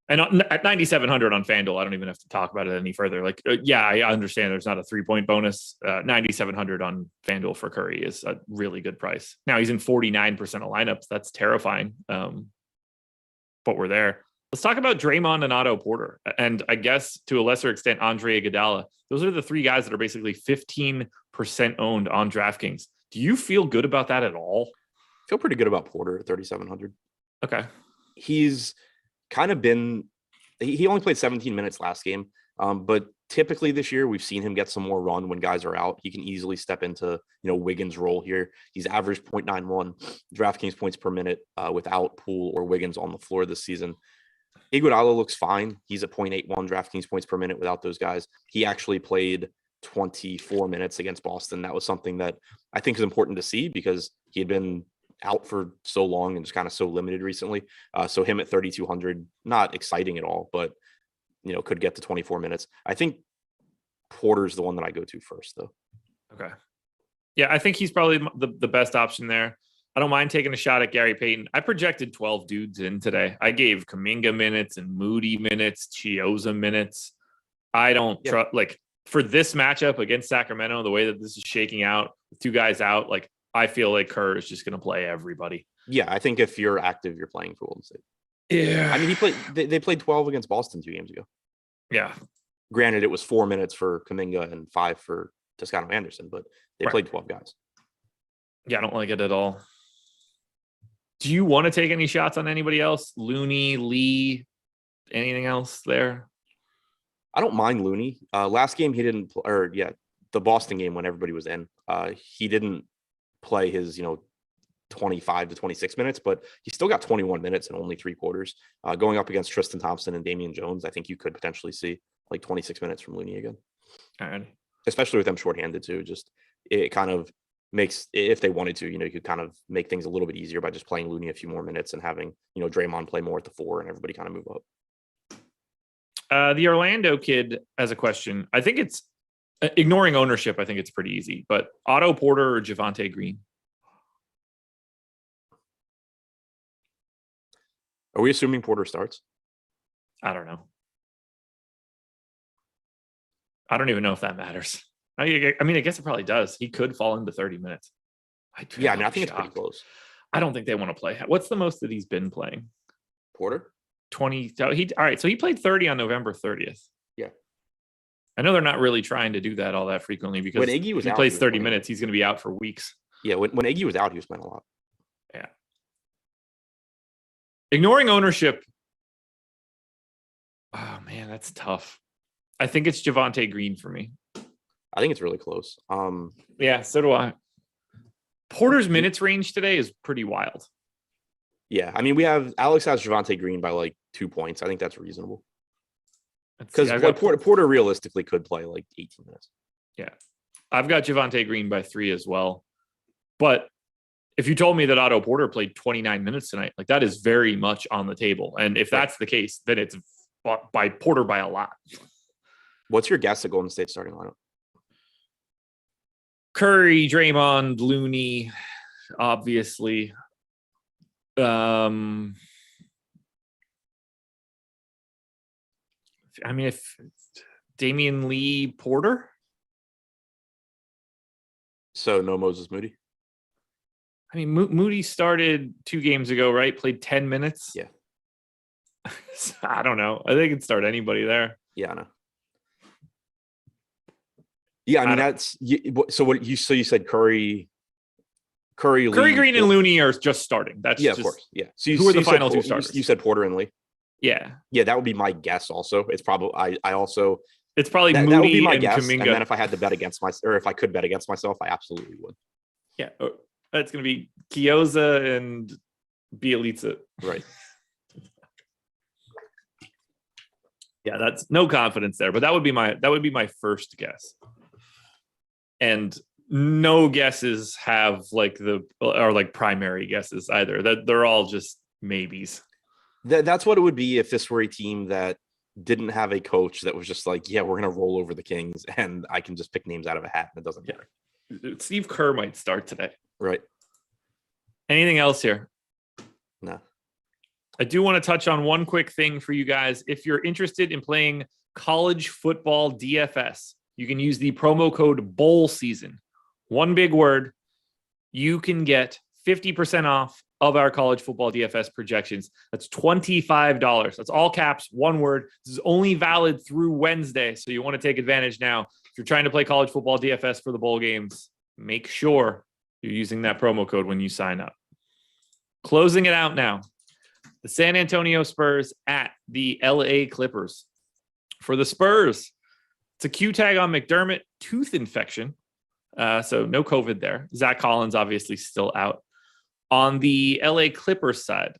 And at 9,700 on FanDuel, I don't even have to talk about it any further. Like, yeah, I understand there's not a 3-point bonus. 9,700 on FanDuel for Curry is a really good price. Now he's in 49% of lineups. That's terrifying. But we're there. Let's talk about Draymond and Otto Porter. And I guess to a lesser extent, Andre Iguodala. Those are the three guys that are basically 15% owned on DraftKings. Do you feel good about that at all? I feel pretty good about Porter at 3,700. Okay. He's kind of been, he only played 17 minutes last game. But typically this year, we've seen him get some more run when guys are out. He can easily step into, Wiggins' role here. He's averaged 0.91 DraftKings points per minute without Poole or Wiggins on the floor this season. Iguodala looks fine. He's at 0.81 DraftKings points per minute without those guys. He actually played 24 minutes against Boston. That was something that I think is important to see because he had been out for so long and just kind of so limited recently. So him at 3,200, not exciting at all, but could get to 24 minutes. I think Porter's the one that I go to first, though. Okay. Yeah, I think he's probably the best option there. I don't mind taking a shot at Gary Payton. I projected 12 dudes in today. I gave Kuminga minutes and Moody minutes, Chioza minutes. I don't trust, like, for this matchup against Sacramento, the way that this is shaking out, with two guys out, like, I feel like Kerr is just going to play everybody. Yeah, I think if you're active, you're playing for Golden State. Yeah. I mean, they played 12 against Boston 2 games ago. Yeah. Granted, it was 4 minutes for Kuminga and 5 for Toscano Anderson, but they played 12 guys. Yeah, I don't like it at all. Do you want to take any shots on anybody else? Looney, Lee, anything else there? I don't mind Looney. Last game he didn't, the Boston game when everybody was in, he didn't play his, 25 to 26 minutes, but he still got 21 minutes in only 3 quarters. Going up against Tristan Thompson and Damian Jones, I think you could potentially see like 26 minutes from Looney again. All right. Especially with them shorthanded too. Just it kind of makes, if they wanted to, you could kind of make things a little bit easier by just playing Looney a few more minutes and having, Draymond play more at the 4 and everybody kind of move up. The Orlando kid has a question. I think it's ignoring ownership. I think it's pretty easy, but Otto Porter or Javonte Green? Are we assuming Porter starts? I don't know. I don't even know if that matters. I mean, I guess it probably does. He could fall into 30 minutes. I think it's pretty close. I don't think they want to play. What's the most that he's been playing? Porter? 20. All right. So he played 30 on November 30th. Yeah. I know they're not really trying to do that all that frequently because when Iggy was if he plays 30 minutes, he's going to be out for weeks. Yeah. When Iggy was out, he was playing a lot. Yeah. Ignoring ownership. Oh man, that's tough. I think it's Javonte Green for me. I think it's really close. Yeah, so do I. Porter's minutes range today is pretty wild. Yeah, I mean, Alex has Javonte Green by like 2 points. I think that's reasonable. Because Porter realistically could play like 18 minutes. Yeah, I've got Javonte Green by 3 as well. But if you told me that Otto Porter played 29 minutes tonight, like that is very much on the table. And if that's the case, then it's by Porter by a lot. What's your guess at Golden State starting lineup? Curry, Draymond, Looney, obviously. I mean, if Damian Lee, Porter. So no Moses Moody? I mean, Moody started 2 games ago, right? Played 10 minutes. Yeah. I don't know. I think it could start anybody there. Yeah, I know. Yeah, I mean that's so. You said Curry, Lee, Green, and Looney are just starting. That's of course. Yeah. So who are the final 2 starters? You said Porter and Lee. Yeah. Yeah, that would be my guess. Also, it's probably It's probably that Moody would be my and guess. Kuminga. And then if I had to bet against or if I could bet against myself, I absolutely would. Yeah, that's going to be Kioza and Bielitsa. Right. Yeah, that's no confidence there, but that would be my first guess. And no guesses have like primary guesses either. That they're all just maybes. That's what it would be if this were a team that didn't have a coach that was just like, yeah, we're going to roll over the Kings and I can just pick names out of a hat and it doesn't matter. Steve Kerr might start today. Right. Anything else here? No. I do want to touch on one quick thing for you guys. If you're interested in playing college football DFS, you can use the promo code bowl season. One big word. You can get 50% off of our college football DFS projections. That's $25. That's all caps, one word. This is only valid through Wednesday, so you want to take advantage now. If you're trying to play college football DFS for the bowl games, make sure you're using that promo code when you sign up. Closing it out now. The San Antonio Spurs at the LA Clippers. For the Spurs, it's a Q tag on McDermott, tooth infection. So no COVID there. Zach Collins obviously still out. On the LA Clippers side,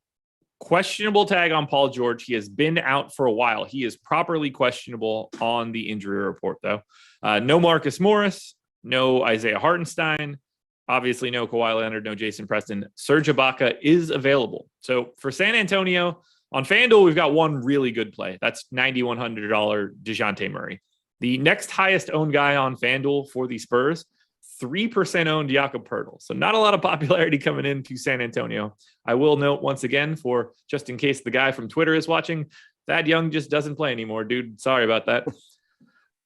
questionable tag on Paul George. He has been out for a while. He is properly questionable on the injury report, though. No Marcus Morris, no Isaiah Hartenstein, obviously no Kawhi Leonard, no Jason Preston. Serge Ibaka is available. So for San Antonio, on FanDuel, we've got one really good play. That's $9,100 DeJounte Murray. The next highest owned guy on FanDuel for the Spurs, 3% owned Jakob Poeltl. So not a lot of popularity coming into San Antonio. I will note once again, for just in case the guy from Twitter is watching, Thad Young just doesn't play anymore, dude. Sorry about that.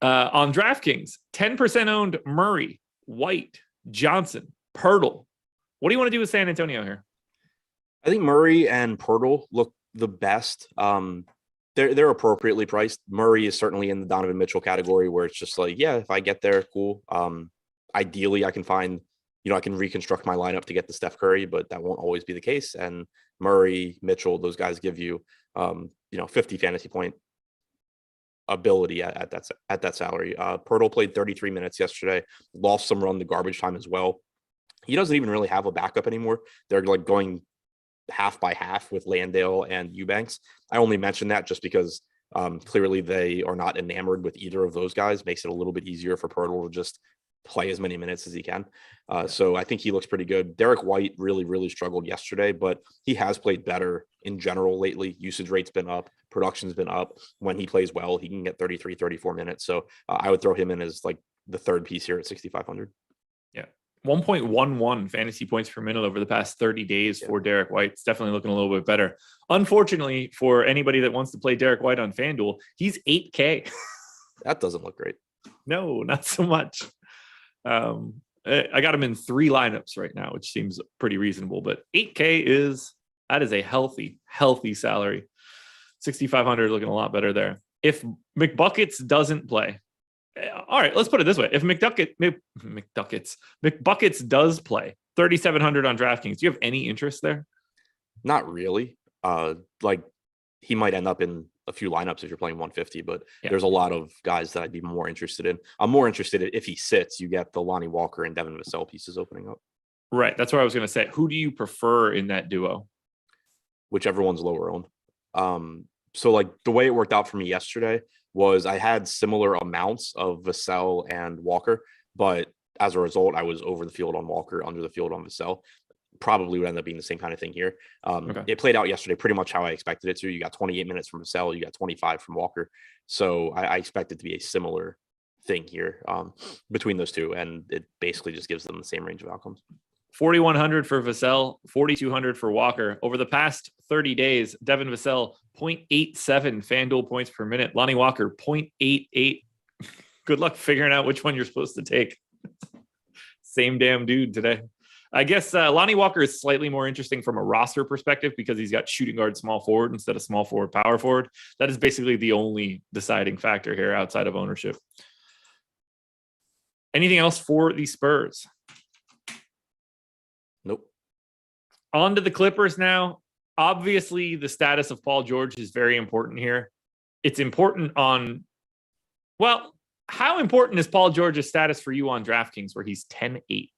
On DraftKings, 10% owned Murray, White, Johnson, Poeltl. What do you want to do with San Antonio here? I think Murray and Poeltl look the best. They're appropriately priced. Murray is certainly in the Donovan Mitchell category where it's just like, yeah, if I get there, cool. Ideally, I can find, I can reconstruct my lineup to get the Steph Curry, but that won't always be the case. And Murray, Mitchell, those guys give you, 50 fantasy point ability at that salary. Poeltl played 33 minutes yesterday, lost some run to garbage time as well. He doesn't even really have a backup anymore. They're like going half by half with Landale and Eubanks. I only mention that just because clearly they are not enamored with either of those guys. Makes it a little bit easier for Poeltl to just play as many minutes as he can. So I think he looks pretty good. Derek White really, really struggled yesterday, but he has played better in general lately. Usage rate's been up, production's been up. When he plays well, he can get 33, 34 minutes. So I would throw him in as like the third piece here at 6,500. Yeah. 1.11 fantasy points per minute over the past 30 days for Derek White. It's definitely looking a little bit better. Unfortunately, for anybody that wants to play Derek White on FanDuel, he's 8K. That doesn't look great. No, not so much. I got him in 3 lineups right now, which seems pretty reasonable, but 8K that is a healthy salary. 6,500 looking a lot better there. If McBuckets doesn't play, all right, let's put it this way. If McBuckets does play 3,700 on DraftKings, do you have any interest there? Not really. Like he might end up in a few lineups if you're playing 150, but there's a lot of guys that I'd be more interested in. I'm more interested in if he sits, you get the Lonnie Walker and Devin Vassell pieces opening up. Right. That's what I was going to say. Who do you prefer in that duo? Whichever one's lower owned. So like the way it worked out for me yesterday was I had similar amounts of Vassell and Walker, but as a result, I was over the field on Walker, under the field on Vassell. Probably would end up being the same kind of thing here. It played out yesterday pretty much how I expected it to. You got 28 minutes from Vassell, you got 25 from Walker. So I expect it to be a similar thing here between those two, and it basically just gives them the same range of outcomes. 4,100 for Vassell, 4,200 for Walker. Over the past 30 days, Devin Vassell, 0.87 FanDuel points per minute. Lonnie Walker, 0.88. Good luck figuring out which one you're supposed to take. Same damn dude today. I guess Lonnie Walker is slightly more interesting from a roster perspective because he's got shooting guard, small forward instead of small forward, power forward. That is basically the only deciding factor here outside of ownership. Anything else for the Spurs? Nope. On to the Clippers now. Obviously, the status of Paul George is very important here. It's important how important is Paul George's status for you on DraftKings where he's 10-8?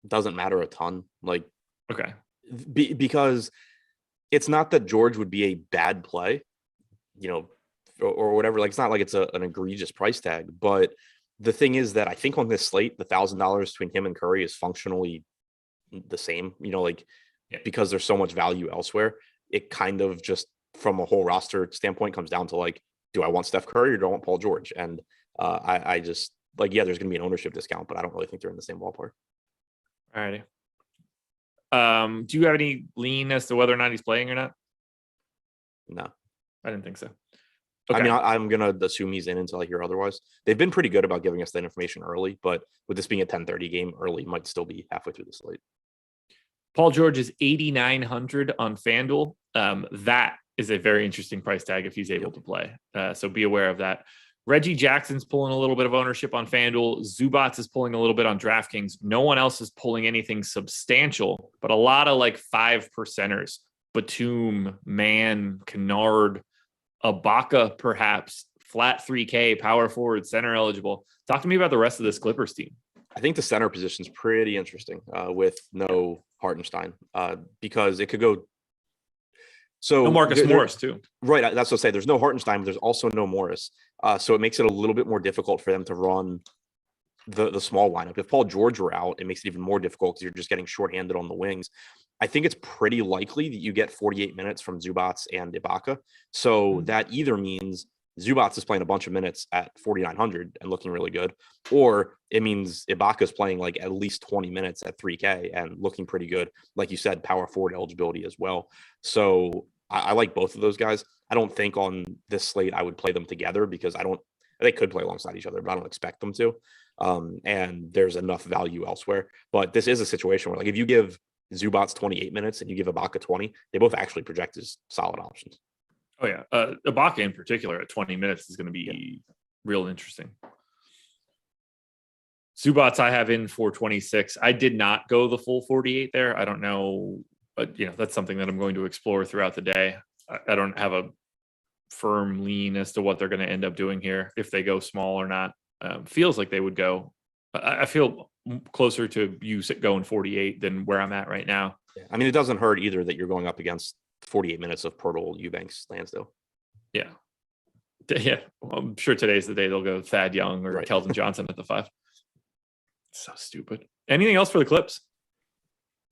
Doesn't matter a ton. Like, okay. Because it's not that George would be a bad play, or whatever. Like, it's not like it's an egregious price tag, but the thing is that I think on this slate, the $1,000 between him and Curry is functionally the same, because there's so much value elsewhere. It kind of just from a whole roster standpoint comes down to like, do I want Steph Curry or do I want Paul George? And I just like, there's going to be an ownership discount, but I don't really think they're in the same ballpark. All righty. Do you have any lean as to whether or not he's playing or not? No, I didn't think so. Okay. I mean, I'm going to assume he's in until I hear otherwise. They've been pretty good about giving us that information early, but with this being a 10:30 game, early might still be halfway through the slate. Paul George is 8,900 on FanDuel. That is a very interesting price tag if he's able to play. So be aware of that. Reggie Jackson's pulling a little bit of ownership on FanDuel. Zubats is pulling a little bit on DraftKings. No one else is pulling anything substantial, but a lot of like 5%ers. Batum, Mann, Kennard, Ibaka, perhaps flat 3K, power forward, center eligible. Talk to me about the rest of this Clippers team. I think the center position is pretty interesting with no Hartenstein because it could go. So no Marcus Morris too. Right. That's what I say. There's no Hartenstein, but there's also no Morris. So it makes it a little bit more difficult for them to run the small lineup. If Paul George were out, it makes it even more difficult because you're just getting shorthanded on the wings. I think it's pretty likely that you get 48 minutes from Zubats and Ibaka. So that either means Zubats is playing a bunch of minutes at 4,900 and looking really good, or it means Ibaka is playing like at least 20 minutes at 3K and looking pretty good. Like you said, power forward eligibility as well. So I like both of those guys. I don't think on this slate I would play them together because they could play alongside each other, but I don't expect them to. And there's enough value elsewhere. But this is a situation where like if you give Zubats 28 minutes and you give Ibaka 20, they both actually project as solid options. Oh yeah. Ibaka in particular at 20 minutes is going to be real interesting. Zubats I have in for 26. I did not go the full 48 there. I don't know, but that's something that I'm going to explore throughout the day. I don't have a firm lean as to what they're going to end up doing here, if they go small or not. Feels like they would go. I feel closer to you going 48 than where I'm at right now. Yeah. I mean, it doesn't hurt either that you're going up against 48 minutes of Pirtle, Eubanks, Lansdale. Yeah. Yeah, well, I'm sure today's the day they'll go Thad Young or Right. Keldon Johnson at the 5. So stupid. Anything else for the Clips?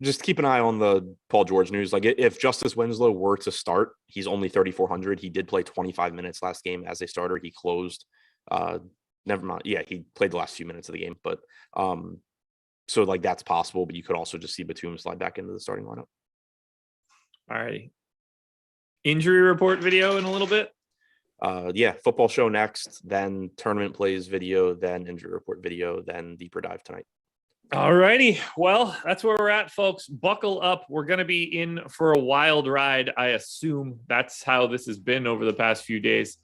Just keep an eye on the Paul George news. Like if Justice Winslow were to start, he's only 3,400. He did play 25 minutes last game as a starter. He closed. Never mind. Yeah, he played the last few minutes of the game, but so like that's possible. But you could also just see Batum slide back into the starting lineup. All righty. Injury report video in a little bit. Yeah, football show next, then tournament plays video, then injury report video, then deeper dive tonight. All righty. Well, that's where we're at, folks. Buckle up. We're going to be in for a wild ride, I assume. That's how this has been over the past few days.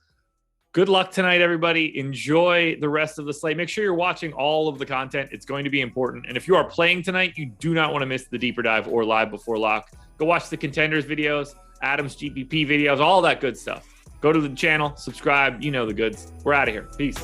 Good luck tonight, everybody. Enjoy the rest of the slate. Make sure you're watching all of the content. It's going to be important. And if you are playing tonight, you do not want to miss the deeper dive or live before lock. Go watch the contenders videos, Adam's GPP videos, all that good stuff. Go to the channel, subscribe. You know the goods. We're out of here. Peace.